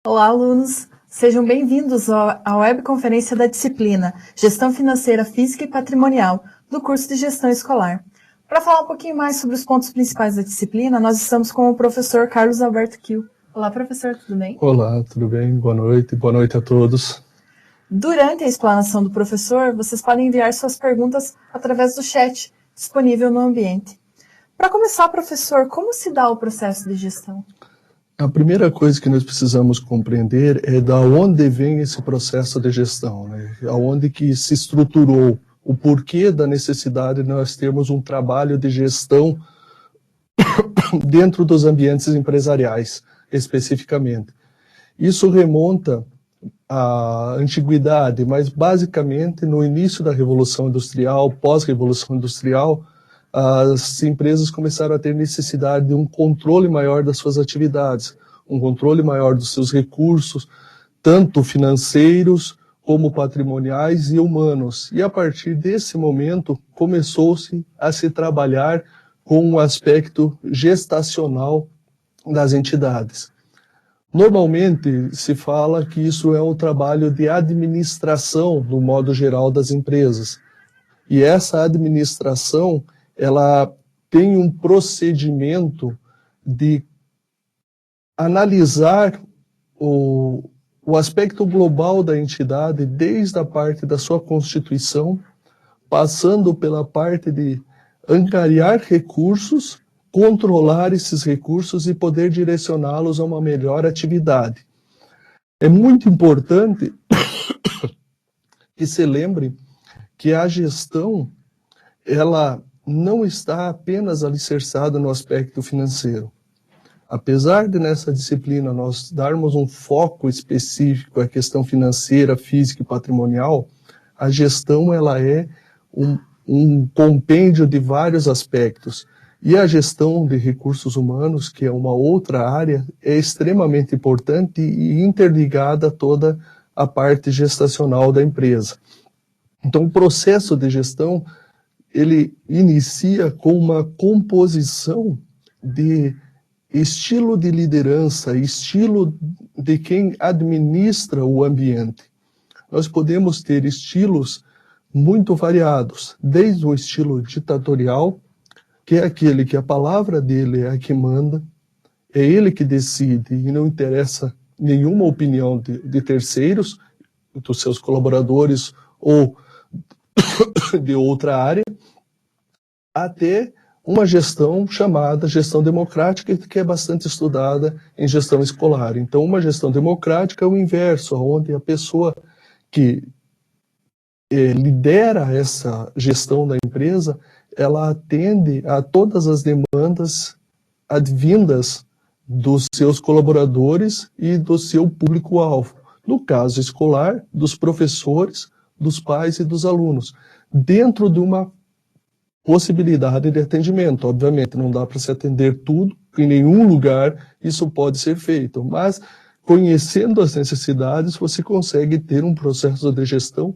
Olá, alunos! Sejam bem-vindos à webconferência da disciplina Gestão Financeira, Física e Patrimonial, do curso de Gestão Escolar. Para falar um pouquinho mais sobre os pontos principais da disciplina, nós estamos com o professor Carlos Alberto Kiel. Olá, professor, tudo bem? Olá, tudo bem? Boa noite a todos. Durante a explanação do professor, vocês podem enviar suas perguntas através do chat disponível no ambiente. Para começar, professor, como se dá o processo de gestão? A primeira coisa que nós precisamos compreender é da onde vem esse processo de gestão, né? Aonde que se estruturou, o porquê da necessidade de nós termos um trabalho de gestão dentro dos ambientes empresariais, especificamente. Isso remonta à antiguidade, mas basicamente no início da Revolução Industrial, pós-Revolução Industrial, as empresas começaram a ter necessidade de um controle maior das suas atividades, um controle maior dos seus recursos, tanto financeiros como patrimoniais e humanos. E a partir desse momento começou-se a se trabalhar com o aspecto gestacional das entidades. Normalmente se fala que isso é um trabalho de administração, no modo geral, das empresas. E essa administração, ela tem um procedimento de analisar o aspecto global da entidade, desde a parte da sua constituição, passando pela parte de angariar recursos, controlar esses recursos e poder direcioná-los a uma melhor atividade. É muito importante que se lembre que a gestão, ela não está apenas alicerçada no aspecto financeiro. Apesar de nessa disciplina nós darmos um foco específico à questão financeira, física e patrimonial, a gestão ela é um compêndio de vários aspectos. E a gestão de recursos humanos, que é uma outra área, é extremamente importante e interligada a toda a parte gestacional da empresa. Então, o processo de gestão, ele inicia com uma composição de estilo de liderança, estilo de quem administra o ambiente. Nós podemos ter estilos muito variados, desde o estilo ditatorial, que é aquele que a palavra dele é a que manda, é ele que decide e não interessa nenhuma opinião de terceiros, dos seus colaboradores ou de outra área, até uma gestão chamada gestão democrática, que é bastante estudada em gestão escolar. Então, uma gestão democrática é o inverso, onde a pessoa que lidera essa gestão da empresa, ela atende a todas as demandas advindas dos seus colaboradores e do seu público-alvo. No caso escolar, dos professores, dos pais e dos alunos, dentro de uma possibilidade de atendimento. Obviamente, não dá para se atender tudo, em nenhum lugar isso pode ser feito, mas conhecendo as necessidades, você consegue ter um processo de gestão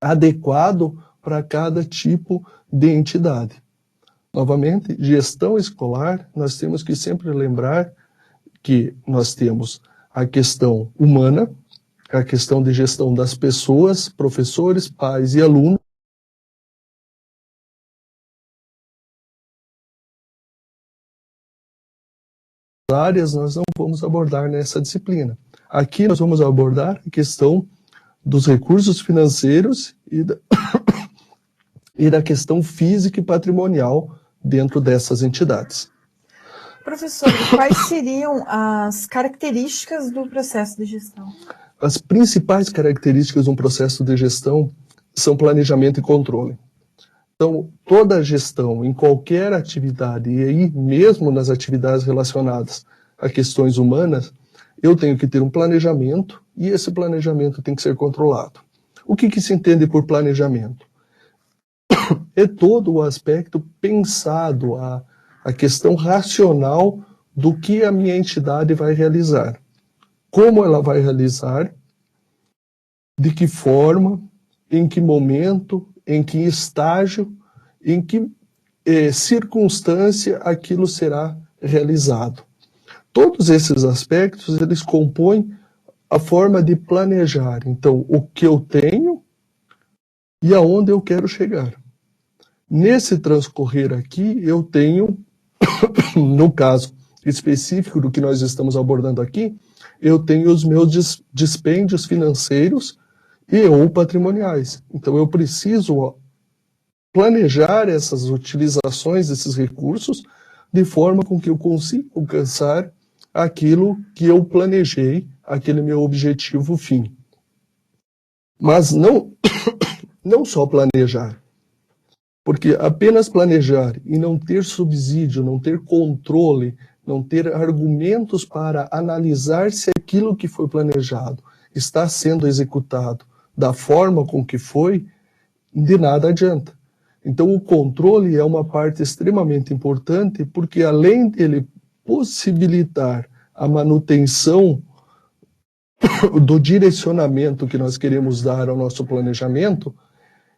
adequado para cada tipo de entidade. Novamente, gestão escolar, nós temos que sempre lembrar que nós temos a questão humana, a questão de gestão das pessoas, professores, pais e alunos. Áreas nós não vamos abordar nessa disciplina. Aqui nós vamos abordar a questão dos recursos financeiros e da questão física e patrimonial dentro dessas entidades. Professor, quais seriam as características do processo de gestão? As principais características de um processo de gestão são planejamento e controle. Então, toda a gestão em qualquer atividade, e aí mesmo nas atividades relacionadas a questões humanas, eu tenho que ter um planejamento e esse planejamento tem que ser controlado. O que se entende por planejamento? É todo o aspecto pensado, a questão racional do que a minha entidade vai realizar. Como ela vai realizar, de que forma, em que momento, em que estágio, em que circunstância aquilo será realizado. Todos esses aspectos, eles compõem a forma de planejar. Então, o que eu tenho e aonde eu quero chegar. Nesse transcorrer aqui, eu tenho, no caso específico do que nós estamos abordando aqui, eu tenho os meus dispêndios financeiros e ou patrimoniais. Então, eu preciso planejar essas utilizações desses recursos de forma com que eu consiga alcançar aquilo que eu planejei, aquele meu objetivo fim. Mas não só planejar, porque apenas planejar e não ter subsídio, não ter controle, não ter argumentos para analisar se aquilo que foi planejado está sendo executado da forma com que foi, de nada adianta. Então o controle é uma parte extremamente importante, porque além dele possibilitar a manutenção do direcionamento que nós queremos dar ao nosso planejamento,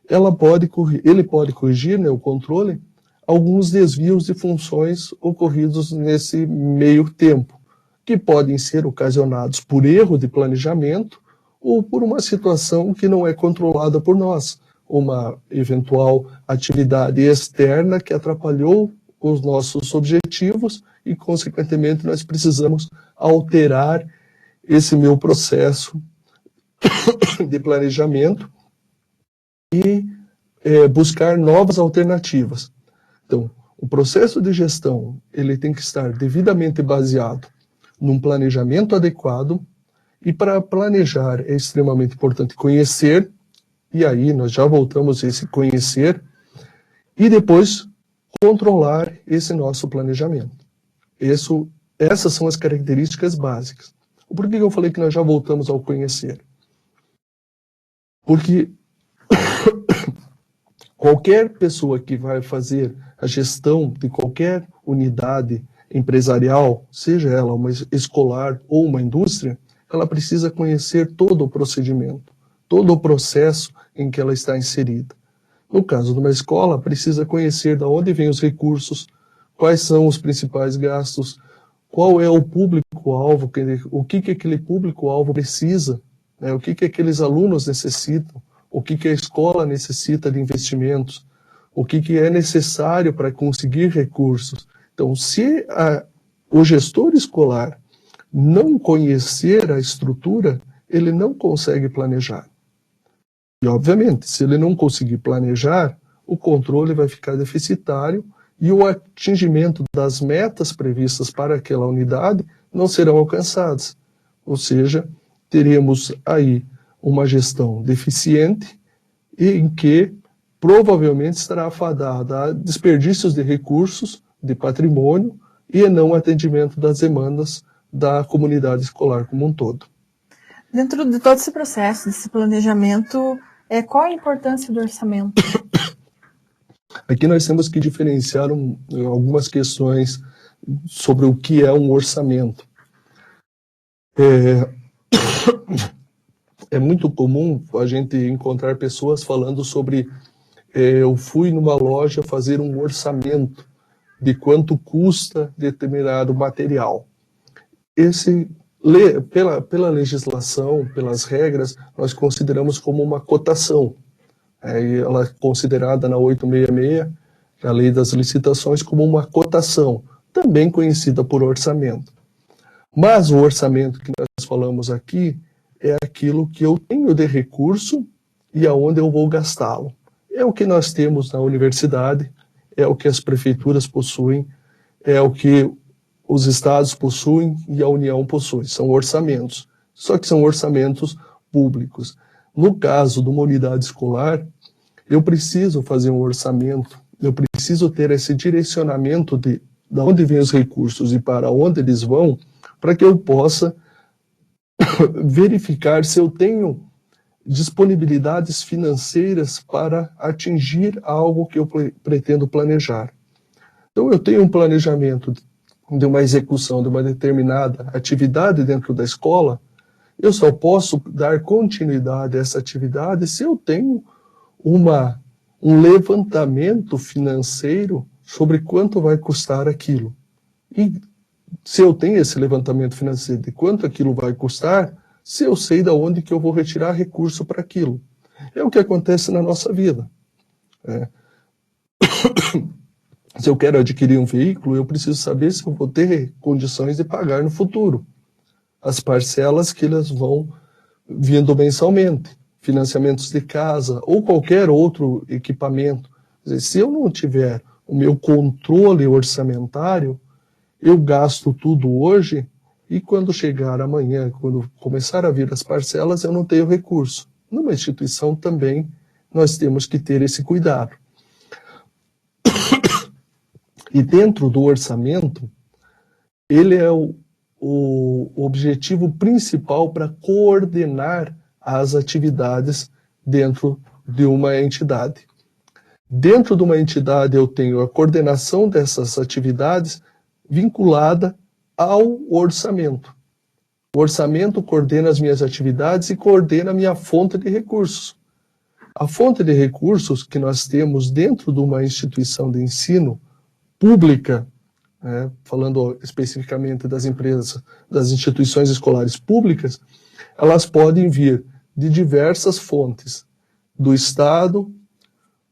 ele pode corrigir, né, o controle, alguns desvios de funções ocorridos nesse meio tempo, que podem ser ocasionados por erro de planejamento ou por uma situação que não é controlada por nós, uma eventual atividade externa que atrapalhou os nossos objetivos e, consequentemente, nós precisamos alterar esse meu processo de planejamento e buscar novas alternativas. Então, o processo de gestão ele tem que estar devidamente baseado num planejamento adequado, e para planejar é extremamente importante conhecer, e aí nós já voltamos a esse conhecer, e depois controlar esse nosso planejamento. Essas são as características básicas. Por que eu falei que nós já voltamos ao conhecer? Porque qualquer pessoa que vai fazer a gestão de qualquer unidade empresarial, seja ela uma escolar ou uma indústria, ela precisa conhecer todo o procedimento, todo o processo em que ela está inserida. No caso de uma escola, precisa conhecer de onde vêm os recursos, quais são os principais gastos, qual é o público-alvo, o que aquele público-alvo precisa, né, o que aqueles alunos necessitam, o que a escola necessita de investimentos, o que é necessário para conseguir recursos. Então, se o gestor escolar não conhecer a estrutura, ele não consegue planejar. E, obviamente, se ele não conseguir planejar, o controle vai ficar deficitário e o atingimento das metas previstas para aquela unidade não serão alcançadas. Ou seja, teremos aí uma gestão deficiente e em que provavelmente estará afadada a desperdícios de recursos, de patrimônio e não atendimento das demandas da comunidade escolar como um todo. Dentro de todo esse processo, desse planejamento, qual a importância do orçamento? Aqui nós temos que diferenciar algumas questões sobre o que é um orçamento. É muito comum a gente encontrar pessoas falando sobre eu fui numa loja fazer um orçamento de quanto custa determinado material. Pela legislação, pelas regras, nós consideramos como uma cotação. Ela é considerada na 866, a Lei das Licitações, como uma cotação, também conhecida por orçamento. Mas o orçamento que nós falamos aqui é aquilo que eu tenho de recurso e aonde eu vou gastá-lo. É o que nós temos na universidade, é o que as prefeituras possuem, é o que os estados possuem e a União possui. São orçamentos, só que são orçamentos públicos. No caso de uma unidade escolar, eu preciso fazer um orçamento, eu preciso ter esse direcionamento de onde vêm os recursos e para onde eles vão, para que eu possa verificar se eu tenho disponibilidades financeiras para atingir algo que eu pretendo planejar. Então, eu tenho um planejamento de uma execução de uma determinada atividade dentro da escola, eu só posso dar continuidade a essa atividade se eu tenho um levantamento financeiro sobre quanto vai custar aquilo. E se eu tenho esse levantamento financeiro de quanto aquilo vai custar, se eu sei de onde que eu vou retirar recurso para aquilo. É o que acontece na nossa vida. Se eu quero adquirir um veículo, eu preciso saber se eu vou ter condições de pagar no futuro. As parcelas que elas vão vindo mensalmente, financiamentos de casa ou qualquer outro equipamento. Quer dizer, se eu não tiver o meu controle orçamentário, eu gasto tudo hoje e quando chegar amanhã, quando começar a vir as parcelas, eu não tenho recurso. Numa instituição também nós temos que ter esse cuidado. E dentro do orçamento, ele é o objetivo principal para coordenar as atividades dentro de uma entidade. Dentro de uma entidade eu tenho a coordenação dessas atividades vinculada ao orçamento. O orçamento coordena as minhas atividades e coordena a minha fonte de recursos. A fonte de recursos que nós temos dentro de uma instituição de ensino pública, falando especificamente das empresas, das instituições escolares públicas, elas podem vir de diversas fontes, do Estado,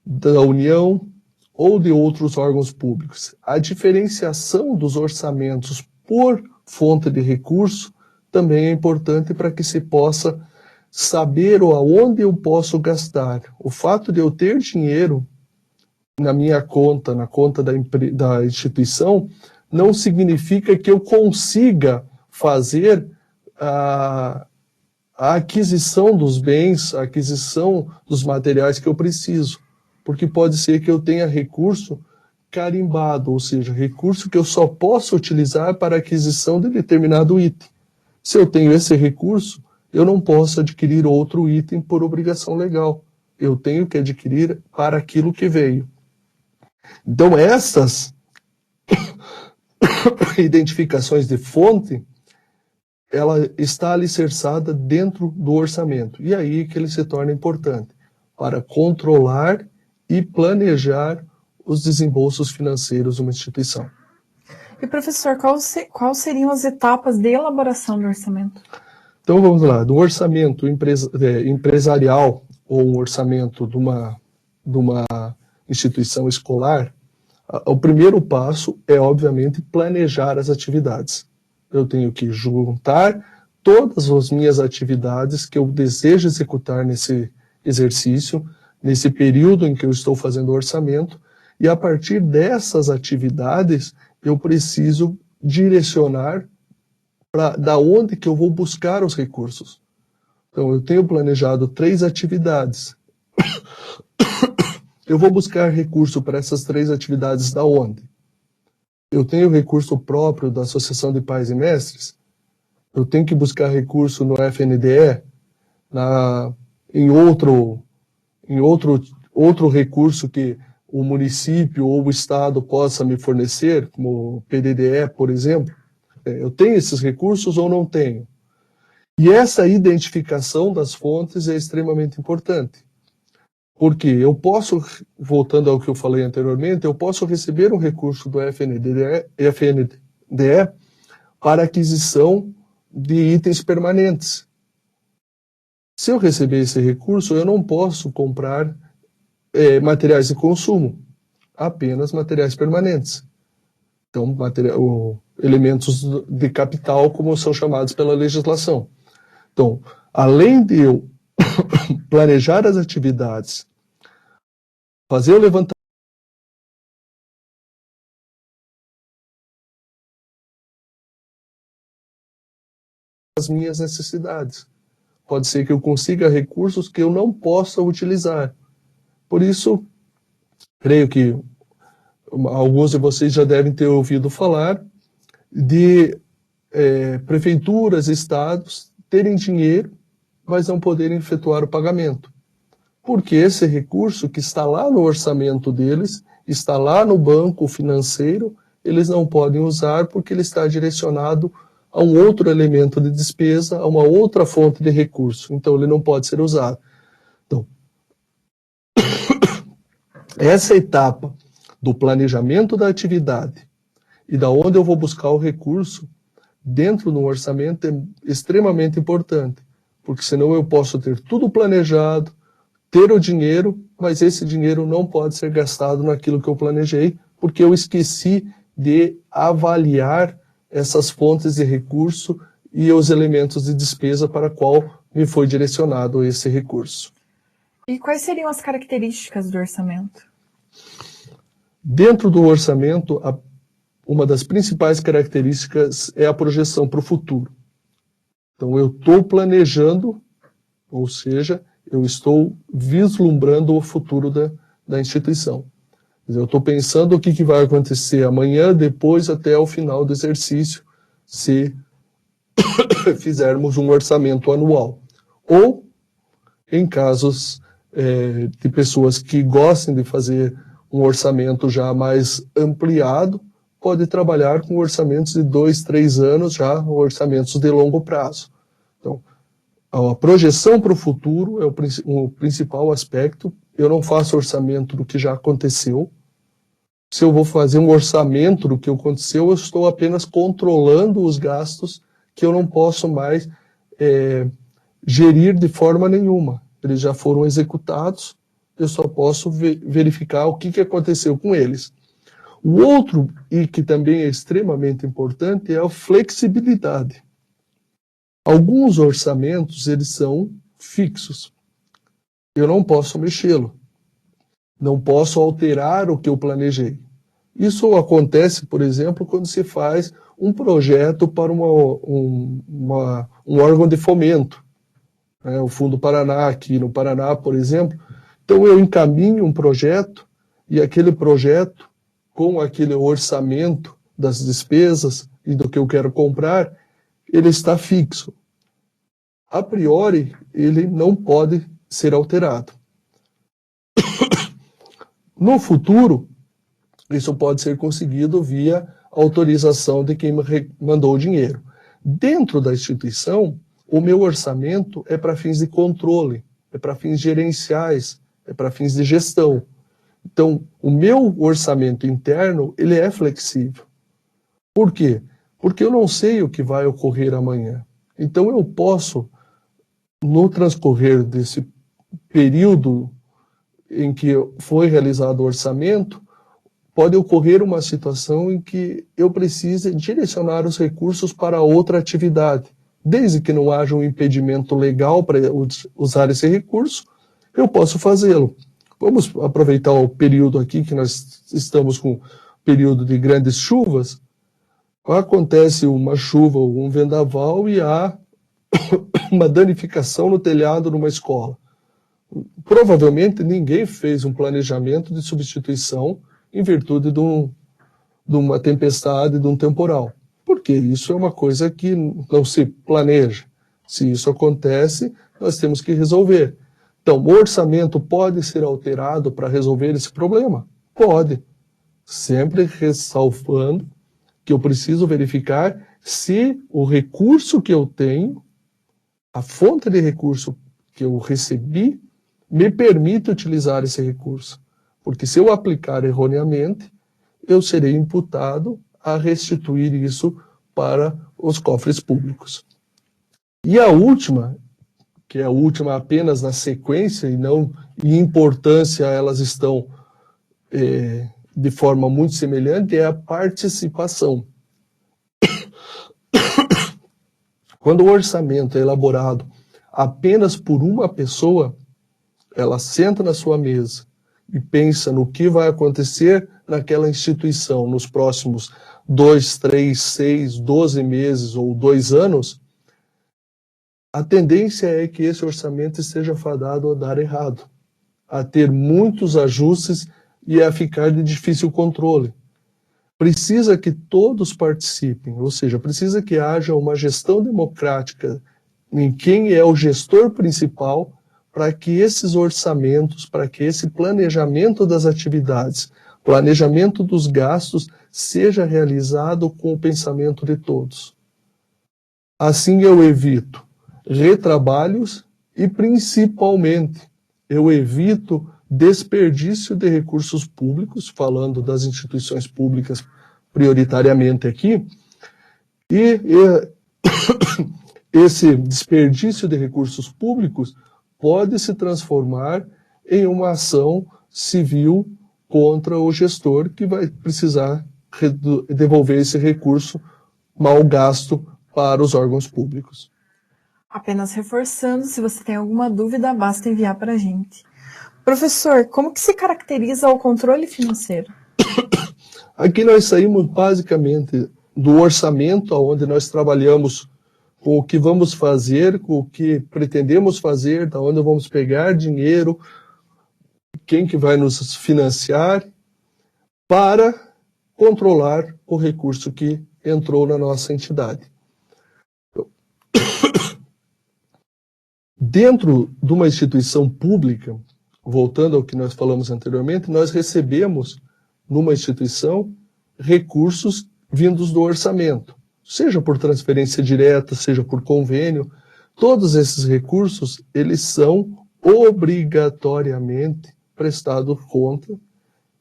da União ou de outros órgãos públicos. A diferenciação dos orçamentos por fonte de recurso também é importante para que se possa saber aonde eu posso gastar. O fato de eu ter dinheiro na minha conta, na conta da instituição, não significa que eu consiga fazer a aquisição dos bens, a aquisição dos materiais que eu preciso. Porque pode ser que eu tenha recurso carimbado, ou seja, recurso que eu só posso utilizar para a aquisição de determinado item. Se eu tenho esse recurso, eu não posso adquirir outro item por obrigação legal. Eu tenho que adquirir para aquilo que veio. Então, essas identificações de fonte, ela está alicerçada dentro do orçamento. E aí que ele se torna importante para controlar e planejar os desembolsos financeiros de uma instituição. E, professor, quais seriam as etapas de elaboração do orçamento? Então, vamos lá. Do orçamento empresarial ou um orçamento de uma instituição escolar, o primeiro passo é, obviamente, planejar as atividades. Eu tenho que juntar todas as minhas atividades que eu desejo executar nesse exercício, nesse período em que eu estou fazendo o orçamento, e a partir dessas atividades eu preciso direcionar para da onde que eu vou buscar os recursos. Então, eu tenho planejado 3 atividades. Eu vou buscar recurso para essas 3 atividades da onde? Eu tenho recurso próprio da Associação de Pais e Mestres? Eu tenho que buscar recurso no FNDE? Em outro recurso que o município ou o Estado possa me fornecer, como o PDDE, por exemplo? Eu tenho esses recursos ou não tenho? E essa identificação das fontes é extremamente importante. Porque eu posso, voltando ao que eu falei anteriormente, eu posso receber um recurso do FNDE para aquisição de itens permanentes. Se eu receber esse recurso, eu não posso comprar materiais de consumo, apenas materiais permanentes. Então, elementos de capital, como são chamados pela legislação. Então, além de eu planejar as atividades, fazer o levantamento das minhas necessidades. Pode ser que eu consiga recursos que eu não possa utilizar. Por isso, creio que alguns de vocês já devem ter ouvido falar de prefeituras, estados terem dinheiro, mas não poderem efetuar o pagamento. Porque esse recurso que está lá no orçamento deles, está lá no banco financeiro, eles não podem usar porque ele está direcionado a um outro elemento de despesa, a uma outra fonte de recurso. Então, ele não pode ser usado. Então, essa etapa do planejamento da atividade e da onde eu vou buscar o recurso dentro do orçamento é extremamente importante, porque senão eu posso ter tudo planejado, ter o dinheiro, mas esse dinheiro não pode ser gastado naquilo que eu planejei, porque eu esqueci de avaliar essas fontes de recurso e os elementos de despesa para qual me foi direcionado esse recurso. E quais seriam as características do orçamento? Dentro do orçamento, uma das principais características é a projeção para o futuro. Então, eu estou planejando, ou seja, eu estou vislumbrando o futuro da instituição. Eu estou pensando o que vai acontecer amanhã, depois, até o final do exercício, se fizermos um orçamento anual. Ou, em casos de pessoas que gostem de fazer um orçamento já mais ampliado, pode trabalhar com orçamentos de 2, 3 anos, já orçamentos de longo prazo. Então, a projeção para o futuro é o principal aspecto. Eu não faço orçamento do que já aconteceu. Se eu vou fazer um orçamento do que aconteceu, eu estou apenas controlando os gastos que eu não posso mais gerir de forma nenhuma. Eles já foram executados, eu só posso verificar o que aconteceu com eles. O outro, e que também é extremamente importante, é a flexibilidade. Alguns orçamentos, eles são fixos. Eu não posso mexê-lo. Não posso alterar o que eu planejei. Isso acontece, por exemplo, quando se faz um projeto para um órgão de fomento. O Fundo Paraná, aqui no Paraná, por exemplo. Então eu encaminho um projeto e aquele projeto, com aquele orçamento das despesas e do que eu quero comprar, ele está fixo. A priori, ele não pode ser alterado. No futuro, isso pode ser conseguido via autorização de quem mandou o dinheiro. Dentro da instituição, o meu orçamento é para fins de controle, é para fins gerenciais, é para fins de gestão. Então, o meu orçamento interno, ele é flexível. Por quê? Porque eu não sei o que vai ocorrer amanhã. Então, eu posso, no transcorrer desse período em que foi realizado o orçamento, pode ocorrer uma situação em que eu precise direcionar os recursos para outra atividade. Desde que não haja um impedimento legal para usar esse recurso, eu posso fazê-lo. Vamos aproveitar o período aqui que nós estamos com período de grandes chuvas. Acontece uma chuva ou um vendaval e há uma danificação no telhado de uma escola. Provavelmente ninguém fez um planejamento de substituição em virtude de uma tempestade, de um temporal. Porque isso é uma coisa que não se planeja. Se isso acontece, nós temos que resolver. Então, o orçamento pode ser alterado para resolver esse problema? Pode. Sempre ressalvando que eu preciso verificar se o recurso que eu tenho, a fonte de recurso que eu recebi, me permite utilizar esse recurso. Porque se eu aplicar erroneamente, eu serei imputado a restituir isso para os cofres públicos. E a última, que é a última apenas na sequência e não em importância, elas estão de forma muito semelhante, é a participação. Quando o orçamento é elaborado apenas por uma pessoa, ela senta na sua mesa e pensa no que vai acontecer naquela instituição nos próximos 2, 3, 6, 12 meses ou 2 anos, a tendência é que esse orçamento esteja fadado a dar errado, a ter muitos ajustes e a ficar de difícil controle. Precisa que todos participem, ou seja, precisa que haja uma gestão democrática em quem é o gestor principal para que esses orçamentos, para que esse planejamento das atividades, planejamento dos gastos seja realizado com o pensamento de todos. Assim eu evito retrabalhos e, principalmente, eu evito desperdício de recursos públicos, falando das instituições públicas prioritariamente aqui, e esse desperdício de recursos públicos pode se transformar em uma ação civil contra o gestor que vai precisar devolver esse recurso mal gasto para os órgãos públicos. Apenas reforçando, se você tem alguma dúvida, basta enviar para a gente. Professor, como que se caracteriza o controle financeiro? Aqui nós saímos basicamente do orçamento, onde nós trabalhamos com o que vamos fazer, com o que pretendemos fazer, da onde vamos pegar dinheiro, quem que vai nos financiar, para controlar o recurso que entrou na nossa entidade. Dentro de uma instituição pública, voltando ao que nós falamos anteriormente, nós recebemos, numa instituição, recursos vindos do orçamento, seja por transferência direta, seja por convênio. Todos esses recursos, eles são obrigatoriamente prestados conta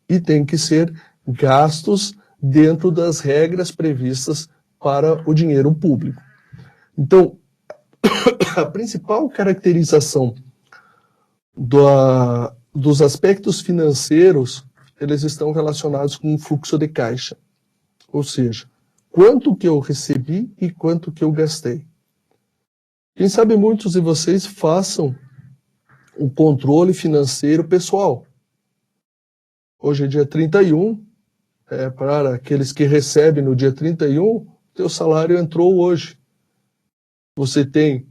e têm que ser gastos dentro das regras previstas para o dinheiro público. Então, a principal caracterização dos aspectos financeiros, eles estão relacionados com o fluxo de caixa. Ou seja, quanto que eu recebi e quanto que eu gastei. Quem sabe muitos de vocês façam o controle financeiro pessoal. Hoje é dia 31, para aqueles que recebem no dia 31, teu salário entrou hoje. Você tem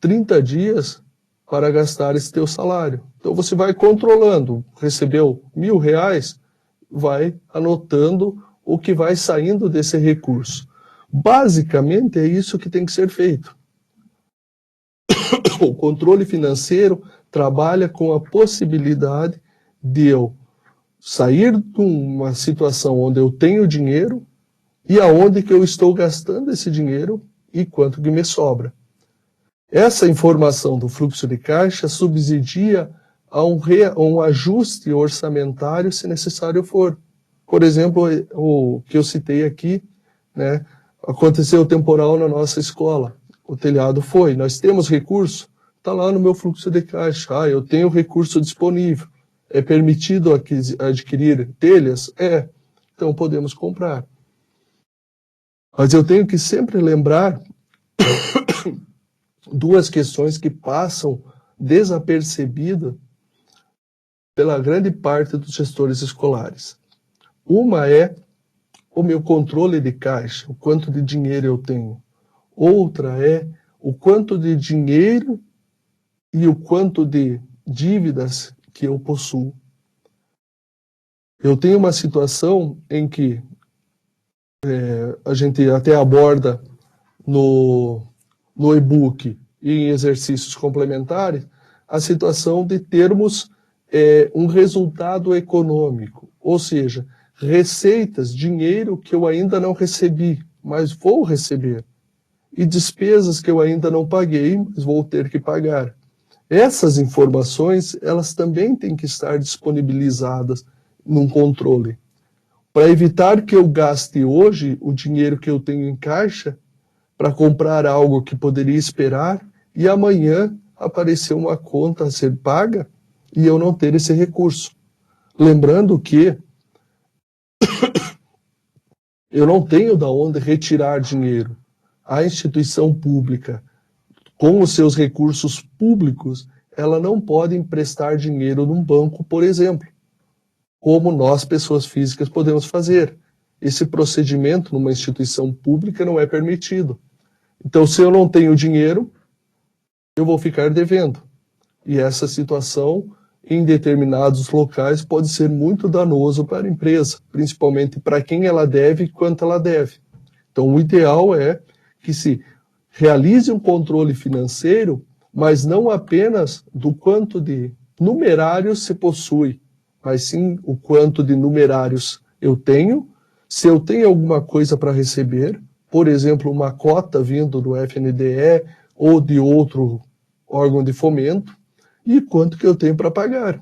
30 dias para gastar esse teu salário. Então você vai controlando, recebeu R$1.000, vai anotando o que vai saindo desse recurso. Basicamente é isso que tem que ser feito. O controle financeiro trabalha com a possibilidade de eu sair de uma situação onde eu tenho dinheiro e aonde que eu estou gastando esse dinheiro e quanto que me sobra. Essa informação do fluxo de caixa subsidia a um ajuste orçamentário se necessário for. Por exemplo, o que eu citei aqui, né, aconteceu o temporal na nossa escola. O telhado foi. Nós temos recurso? Está lá no meu fluxo de caixa. Eu tenho recurso disponível. É permitido adquirir telhas? É. Então podemos comprar. Mas eu tenho que sempre lembrar duas questões que passam desapercebidas pela grande parte dos gestores escolares. Uma é o meu controle de caixa, o quanto de dinheiro eu tenho. Outra é o quanto de dinheiro e o quanto de dívidas que eu possuo. Eu tenho uma situação em que a gente até aborda no e-book e em exercícios complementares a situação de termos um resultado econômico, ou seja, receitas, dinheiro que eu ainda não recebi, mas vou receber, e despesas que eu ainda não paguei, mas vou ter que pagar. Essas informações, elas também têm que estar disponibilizadas num controle, para evitar que eu gaste hoje o dinheiro que eu tenho em caixa para comprar algo que poderia esperar e amanhã aparecer uma conta a ser paga e eu não ter esse recurso. Lembrando que eu não tenho de onde retirar dinheiro. A instituição pública, com os seus recursos públicos, ela não pode emprestar dinheiro num banco, por exemplo, como nós, pessoas físicas, podemos fazer. Esse procedimento numa instituição pública não é permitido. Então, se eu não tenho dinheiro, eu vou ficar devendo. E essa situação, em determinados locais, pode ser muito danoso para a empresa, principalmente para quem ela deve e quanto ela deve. Então, o ideal é que se realize um controle financeiro, mas não apenas do quanto de numerários se possui, mas sim o quanto de numerários eu tenho, se eu tenho alguma coisa para receber, por exemplo, uma cota vindo do FNDE ou de outro órgão de fomento, e quanto que eu tenho para pagar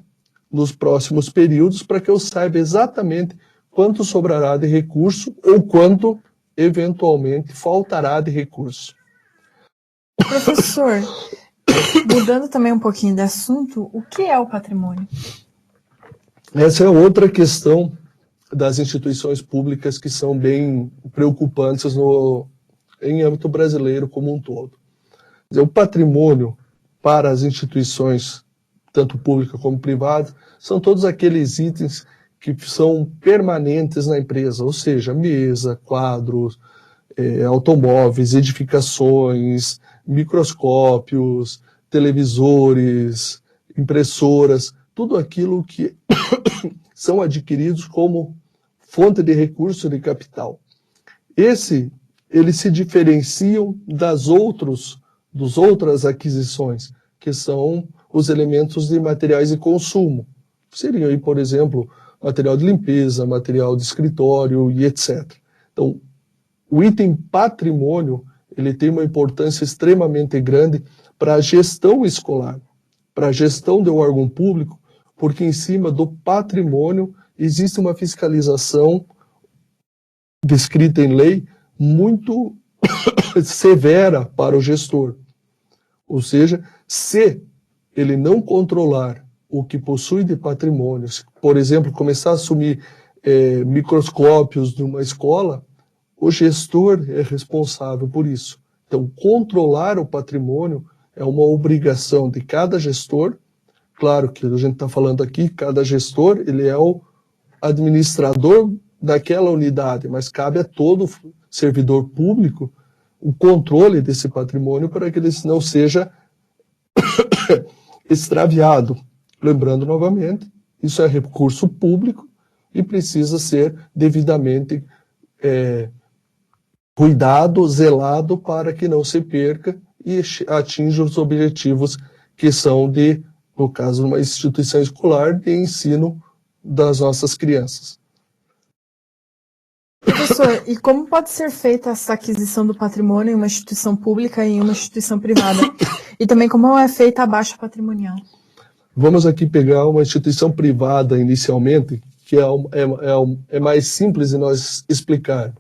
nos próximos períodos, para que eu saiba exatamente quanto sobrará de recurso ou quanto eventualmente faltará de recurso. Professor, mudando também um pouquinho de assunto, o que é o patrimônio? Essa é outra questão das instituições públicas que são bem preocupantes em âmbito brasileiro como um todo. O patrimônio para as instituições, tanto públicas como privadas, são todos aqueles itens que são permanentes na empresa, ou seja, mesa, quadros, automóveis, edificações, microscópios, televisores, impressoras, tudo aquilo que são adquiridos como fonte de recurso de capital. Eles se diferenciam das outras aquisições, que são os elementos de materiais de consumo. Seriam aí, por exemplo, material de limpeza, material de escritório e etc. Então, o item patrimônio, ele tem uma importância extremamente grande para a gestão escolar, para a gestão do órgão público, porque em cima do patrimônio existe uma fiscalização descrita em lei muito severa para o gestor. Ou seja, se ele não controlar o que possui de patrimônio, se, por exemplo, começar a assumir microscópios de uma escola, o gestor é responsável por isso. Então, controlar o patrimônio é uma obrigação de cada gestor. Claro que a gente está falando aqui, cada gestor ele é o administrador daquela unidade, mas cabe a todo servidor público o controle desse patrimônio para que ele não seja extraviado. Lembrando novamente, isso é recurso público e precisa ser devidamente cuidado, zelado para que não se perca e atinja os objetivos que são de, no caso, uma instituição escolar de ensino das nossas crianças. Professor, e como pode ser feita essa aquisição do patrimônio em uma instituição pública e em uma instituição privada? E também como é feita a baixa patrimonial? Vamos aqui pegar uma instituição privada inicialmente, que é mais simples de nós explicar.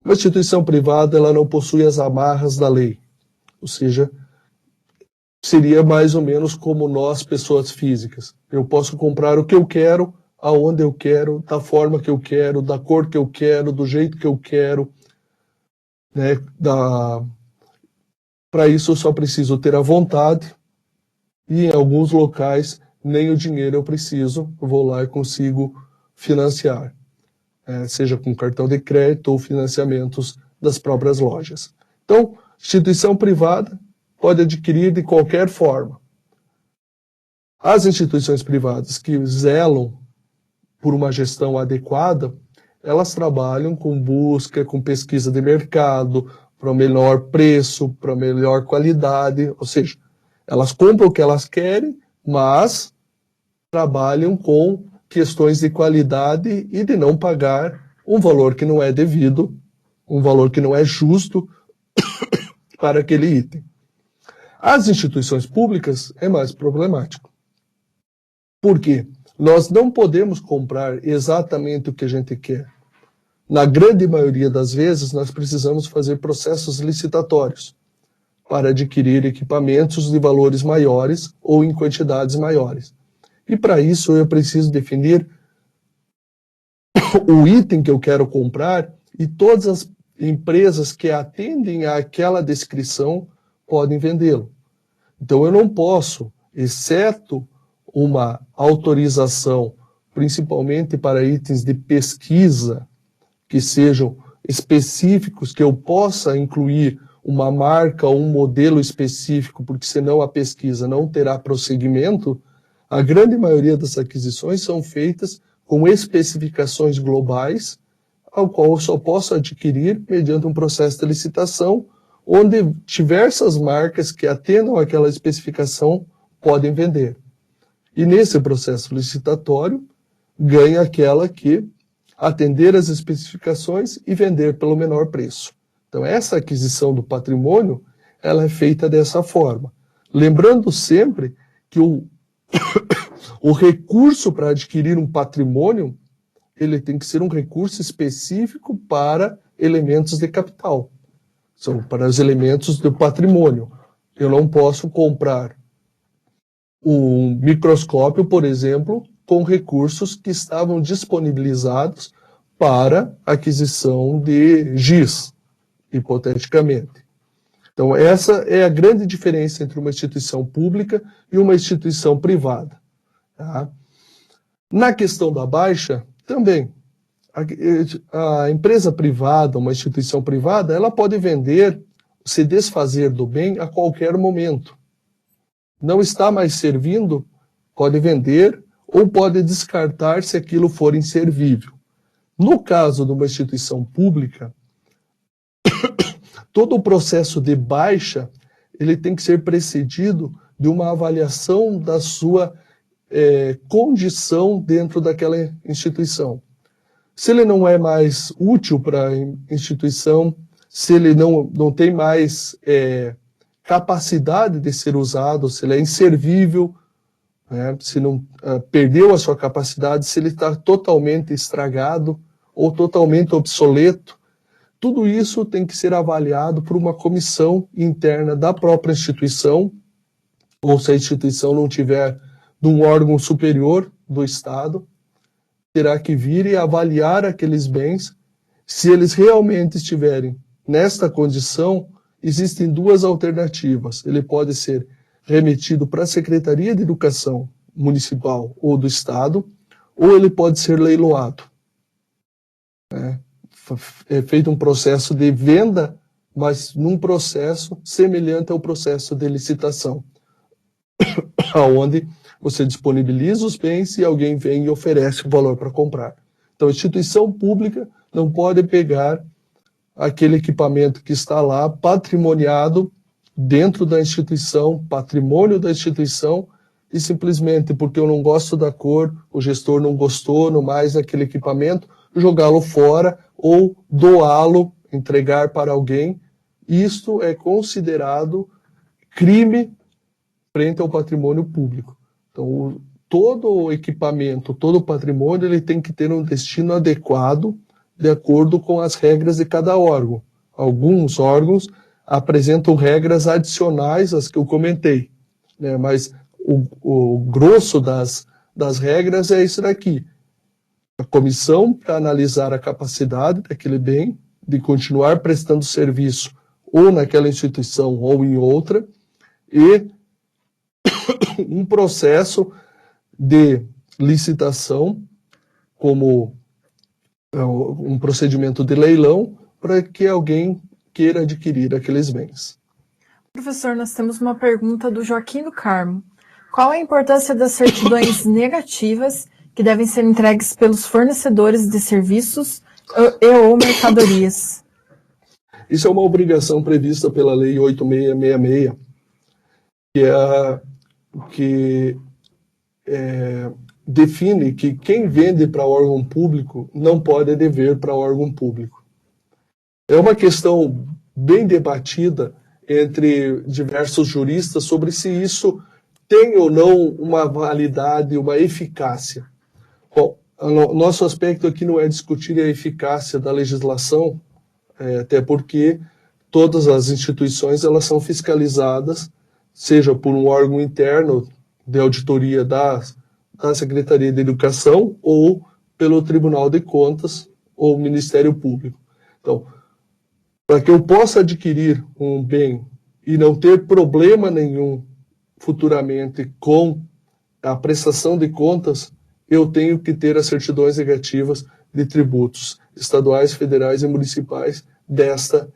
Uma instituição privada ela não possui as amarras da lei, ou seja, seria mais ou menos como nós, pessoas físicas. Eu posso comprar o que eu quero, aonde eu quero, da forma que eu quero, da cor que eu quero, do jeito que eu quero. Né? Para isso eu só preciso ter a vontade e em alguns locais nem o dinheiro eu preciso, eu vou lá e consigo financiar. Seja com cartão de crédito ou financiamentos das próprias lojas. Então, instituição privada pode adquirir de qualquer forma. As instituições privadas que zelam por uma gestão adequada, elas trabalham com busca, com pesquisa de mercado, para o melhor preço, para a melhor qualidade, ou seja, elas compram o que elas querem, mas trabalham com questões de qualidade e de não pagar um valor que não é devido, um valor que não é justo para aquele item. As instituições públicas é mais problemático. Por quê? Nós não podemos comprar exatamente o que a gente quer. Na grande maioria das vezes, nós precisamos fazer processos licitatórios para adquirir equipamentos de valores maiores ou em quantidades maiores. E para isso eu preciso definir o item que eu quero comprar e todas as empresas que atendem àquela descrição podem vendê-lo. Então eu não posso, exceto uma autorização, principalmente para itens de pesquisa, que sejam específicos, que eu possa incluir uma marca ou um modelo específico, porque senão a pesquisa não terá prosseguimento. A grande maioria das aquisições são feitas com especificações globais, ao qual eu só posso adquirir mediante um processo de licitação, onde diversas marcas que atendam àquela especificação podem vender. E nesse processo licitatório, ganha aquela que atender às especificações e vender pelo menor preço. Então, essa aquisição do patrimônio, ela é feita dessa forma. Lembrando sempre que o recurso para adquirir um patrimônio, ele tem que ser um recurso específico para elementos de capital, são para os elementos do patrimônio. Eu não posso comprar um microscópio, por exemplo, com recursos que estavam disponibilizados para aquisição de giz, hipoteticamente. Então, essa é a grande diferença entre uma instituição pública e uma instituição privada. Tá? Na questão da baixa, também, a empresa privada, uma instituição privada, ela pode vender, se desfazer do bem a qualquer momento. Não está mais servindo, pode vender ou pode descartar se aquilo for inservível. No caso de uma instituição pública, todo o processo de baixa ele tem que ser precedido de uma avaliação da sua condição dentro daquela instituição. Se ele não é mais útil para a instituição, se ele não tem mais capacidade de ser usado, se ele é inservível, né, se não perdeu a sua capacidade, se ele está totalmente estragado ou totalmente obsoleto, tudo isso tem que ser avaliado por uma comissão interna da própria instituição, ou se a instituição não tiver de um órgão superior do Estado, terá que vir e avaliar aqueles bens. Se eles realmente estiverem nesta condição, existem duas alternativas. Ele pode ser remetido para a Secretaria de Educação Municipal ou do Estado, ou ele pode ser leiloado. É feito um processo de venda, mas num processo semelhante ao processo de licitação, onde você disponibiliza os bens e alguém vem e oferece o valor para comprar. Então, a instituição pública não pode pegar aquele equipamento que está lá patrimoniado dentro da instituição, patrimônio da instituição, e simplesmente porque eu não gosto da cor, o gestor não gostou no mais daquele equipamento, jogá-lo fora ou doá-lo, entregar para alguém. Isto é considerado crime frente ao patrimônio público. Então, todo o equipamento, todo o patrimônio, ele tem que ter um destino adequado de acordo com as regras de cada órgão. Alguns órgãos apresentam regras adicionais às que eu comentei, né? Mas o grosso das regras é isso daqui. A comissão para analisar a capacidade daquele bem, de continuar prestando serviço ou naquela instituição ou em outra, e um processo de licitação, como um procedimento de leilão, para que alguém queira adquirir aqueles bens. Professor, nós temos uma pergunta do Joaquim do Carmo. Qual a importância das certidões negativas que devem ser entregues pelos fornecedores de serviços ou mercadorias? Isso é uma obrigação prevista pela Lei 8666, que define que quem vende para órgão público não pode dever para órgão público. É uma questão bem debatida entre diversos juristas sobre se isso tem ou não uma validade, uma eficácia. Bom, o nosso aspecto aqui não é discutir a eficácia da legislação, até porque todas as instituições elas são fiscalizadas, seja por um órgão interno de auditoria da Secretaria de Educação ou pelo Tribunal de Contas ou Ministério Público. Então, para que eu possa adquirir um bem e não ter problema nenhum futuramente com a prestação de contas, eu tenho que ter as certidões negativas de tributos estaduais, federais e municipais desta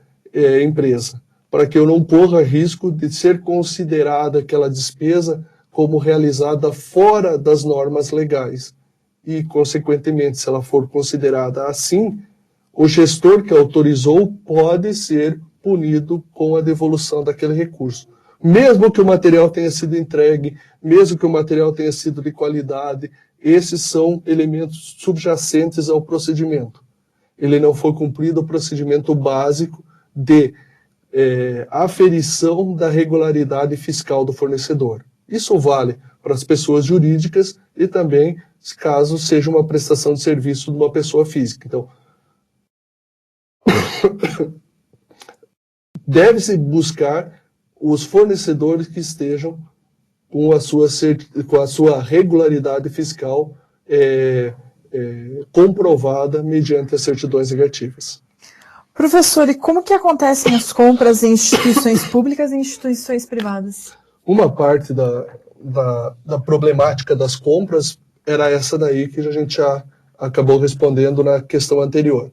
empresa, para que eu não corra risco de ser considerada aquela despesa como realizada fora das normas legais. E, consequentemente, se ela for considerada assim, o gestor que autorizou pode ser punido com a devolução daquele recurso. Mesmo que o material tenha sido entregue, mesmo que o material tenha sido de qualidade, esses são elementos subjacentes ao procedimento. Ele não foi cumprido o procedimento básico de aferição da regularidade fiscal do fornecedor. Isso vale as pessoas jurídicas e também caso seja uma prestação de serviço de uma pessoa física. Então, deve-se buscar os fornecedores que estejam com a sua regularidade fiscal comprovada mediante as certidões negativas. Professor, e como que acontecem as compras em instituições públicas e instituições privadas? Uma parte da problemática das compras era essa daí que a gente já acabou respondendo na questão anterior.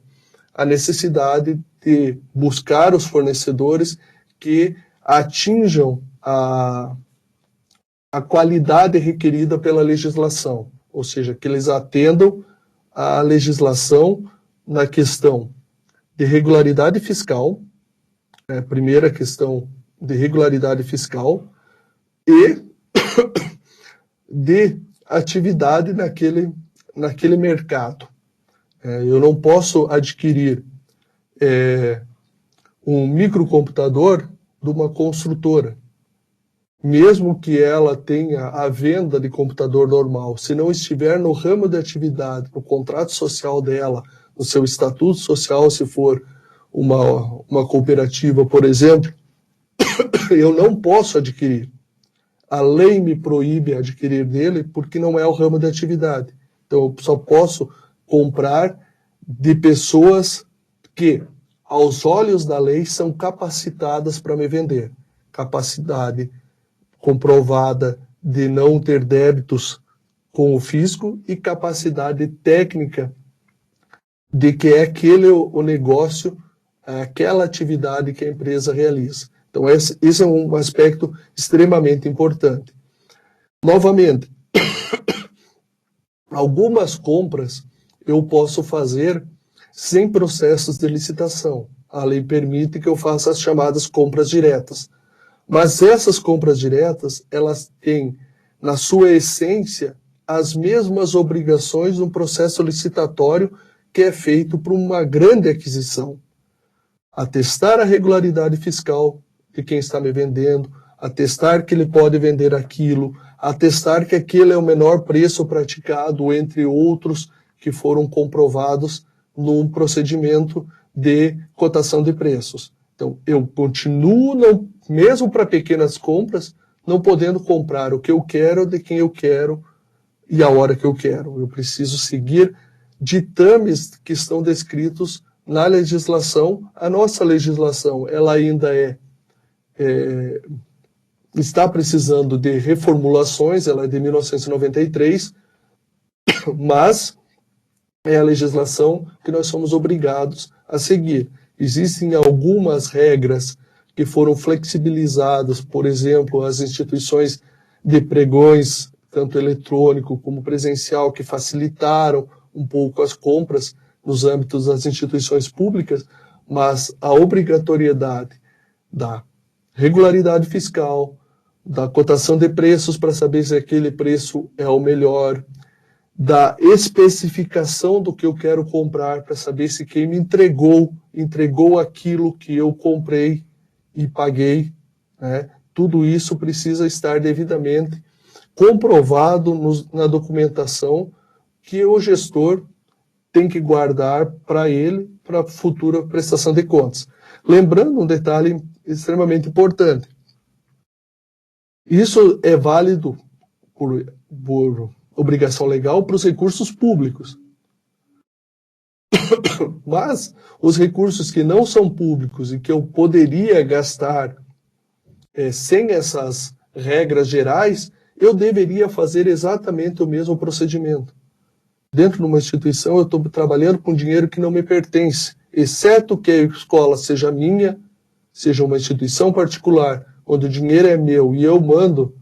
A necessidade de buscar os fornecedores que atinjam a qualidade requerida pela legislação, ou seja, que eles atendam à legislação na questão de regularidade fiscal, a primeira questão de regularidade fiscal, e de atividade naquele mercado. Eu não posso adquirir um microcomputador de uma construtora, mesmo que ela tenha a venda de computador normal, se não estiver no ramo de atividade, no contrato social dela, no seu estatuto social, se for uma cooperativa, por exemplo, eu não posso adquirir. A lei me proíbe adquirir dele porque não é o ramo de atividade. Então, eu só posso comprar de pessoas que, aos olhos da lei, são capacitadas para me vender. Capacidade comprovada de não ter débitos com o fisco e capacidade técnica de que é aquele o negócio, aquela atividade que a empresa realiza. Então, esse é um aspecto extremamente importante. Novamente, algumas compras eu posso fazer sem processos de licitação. A lei permite que eu faça as chamadas compras diretas. Mas essas compras diretas, elas têm, na sua essência, as mesmas obrigações no processo licitatório que é feito para uma grande aquisição. Atestar a regularidade fiscal de quem está me vendendo, atestar que ele pode vender aquilo, atestar que aquele é o menor preço praticado, entre outros que foram comprovados num procedimento de cotação de preços. Então, eu continuo, mesmo para pequenas compras, não podendo comprar o que eu quero, de quem eu quero e a hora que eu quero. Eu preciso seguir ditames que estão descritos na legislação. A nossa legislação, ela ainda está precisando de reformulações, ela é de 1993, mas é a legislação que nós somos obrigados a seguir. Existem algumas regras que foram flexibilizadas, por exemplo, as instituições de pregões, tanto eletrônico como presencial, que facilitaram um pouco as compras nos âmbitos das instituições públicas, mas a obrigatoriedade da regularidade fiscal, da cotação de preços para saber se aquele preço é o melhor, da especificação do que eu quero comprar para saber se quem me entregou aquilo que eu comprei e paguei, né? Tudo isso precisa estar devidamente comprovado na documentação que o gestor tem que guardar para ele, para a futura prestação de contas. Lembrando um detalhe extremamente importante. Isso é válido por obrigação legal para os recursos públicos. Mas os recursos que não são públicos e que eu poderia gastar sem essas regras gerais, eu deveria fazer exatamente o mesmo procedimento. Dentro de uma instituição, eu estou trabalhando com dinheiro que não me pertence, exceto que a escola seja minha, seja uma instituição particular, onde o dinheiro é meu e eu mando,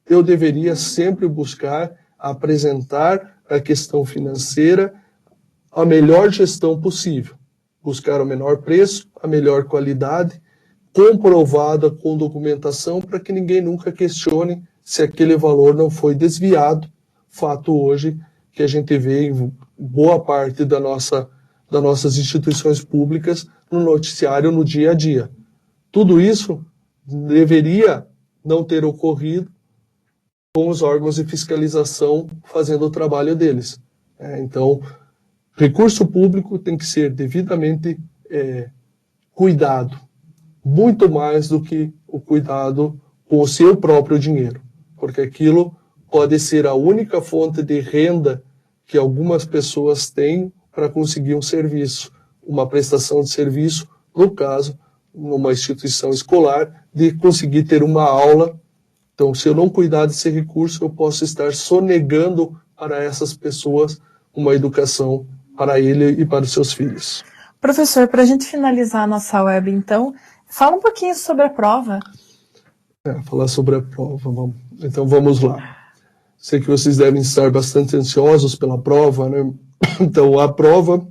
eu deveria sempre buscar apresentar a questão financeira a melhor gestão possível. Buscar o menor preço, a melhor qualidade, comprovada com documentação, para que ninguém nunca questione se aquele valor não foi desviado. Fato hoje que a gente vê em boa parte das nossas instituições públicas no noticiário no dia a dia. Tudo isso deveria não ter ocorrido, com os órgãos de fiscalização fazendo o trabalho deles. Então, recurso público tem que ser devidamente cuidado, muito mais do que o cuidado com o seu próprio dinheiro, porque aquilo pode ser a única fonte de renda que algumas pessoas têm para conseguir um serviço, uma prestação de serviço, no caso, numa instituição escolar, de conseguir ter uma aula. Então, se eu não cuidar desse recurso, eu posso estar sonegando para essas pessoas uma educação para ele e para os seus filhos. Professor, para a gente finalizar a nossa web, então, fala um pouquinho sobre a prova. Falar sobre a prova, então vamos lá. Sei que vocês devem estar bastante ansiosos pela prova, né? Então, a prova,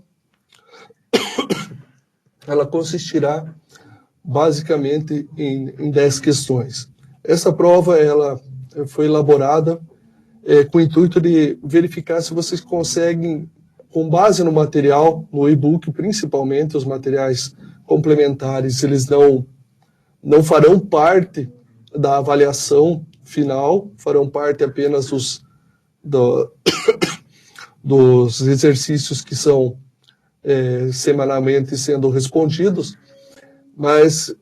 ela consistirá basicamente em 10 questões. Essa prova, ela foi elaborada com o intuito de verificar se vocês conseguem, com base no material, no e-book, principalmente os materiais complementares, eles não farão parte da avaliação final, farão parte apenas dos exercícios que são semanalmente sendo respondidos, mas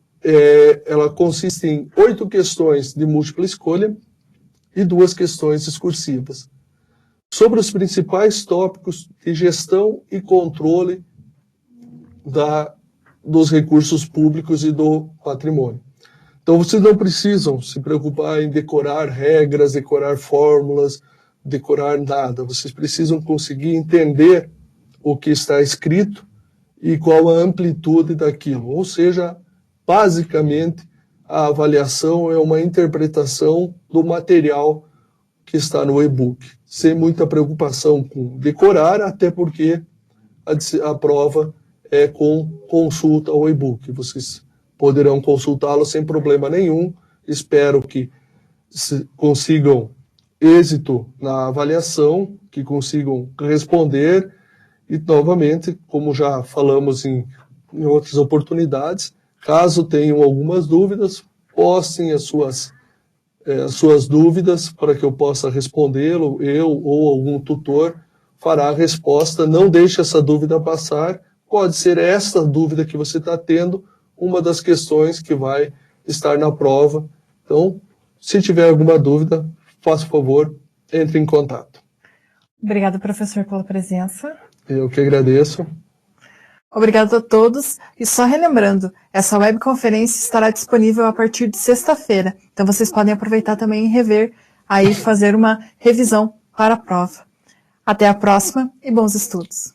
ela consiste em 8 questões de múltipla escolha e 2 questões discursivas, sobre os principais tópicos de gestão e controle dos recursos públicos e do patrimônio. Então, vocês não precisam se preocupar em decorar regras, decorar fórmulas, decorar nada. Vocês precisam conseguir entender o que está escrito e qual a amplitude daquilo. Ou seja, basicamente, a avaliação é uma interpretação do material que está no e-book, sem muita preocupação com decorar, até porque a prova é com consulta ao e-book. Vocês poderão consultá-lo sem problema nenhum. Espero que consigam êxito na avaliação, que consigam responder e, novamente, como já falamos em outras oportunidades, caso tenham algumas dúvidas, postem as suas dúvidas para que eu possa respondê-lo, eu ou algum tutor fará a resposta. Não deixe essa dúvida passar, pode ser essa dúvida que você está tendo uma das questões que vai estar na prova. Então, se tiver alguma dúvida, faça o favor, entre em contato. Obrigada, professor, pela presença. Eu que agradeço. Obrigado a todos. E só relembrando, essa webconferência estará disponível a partir de sexta-feira. Então, vocês podem aproveitar também e rever, aí fazer uma revisão para a prova. Até a próxima e bons estudos.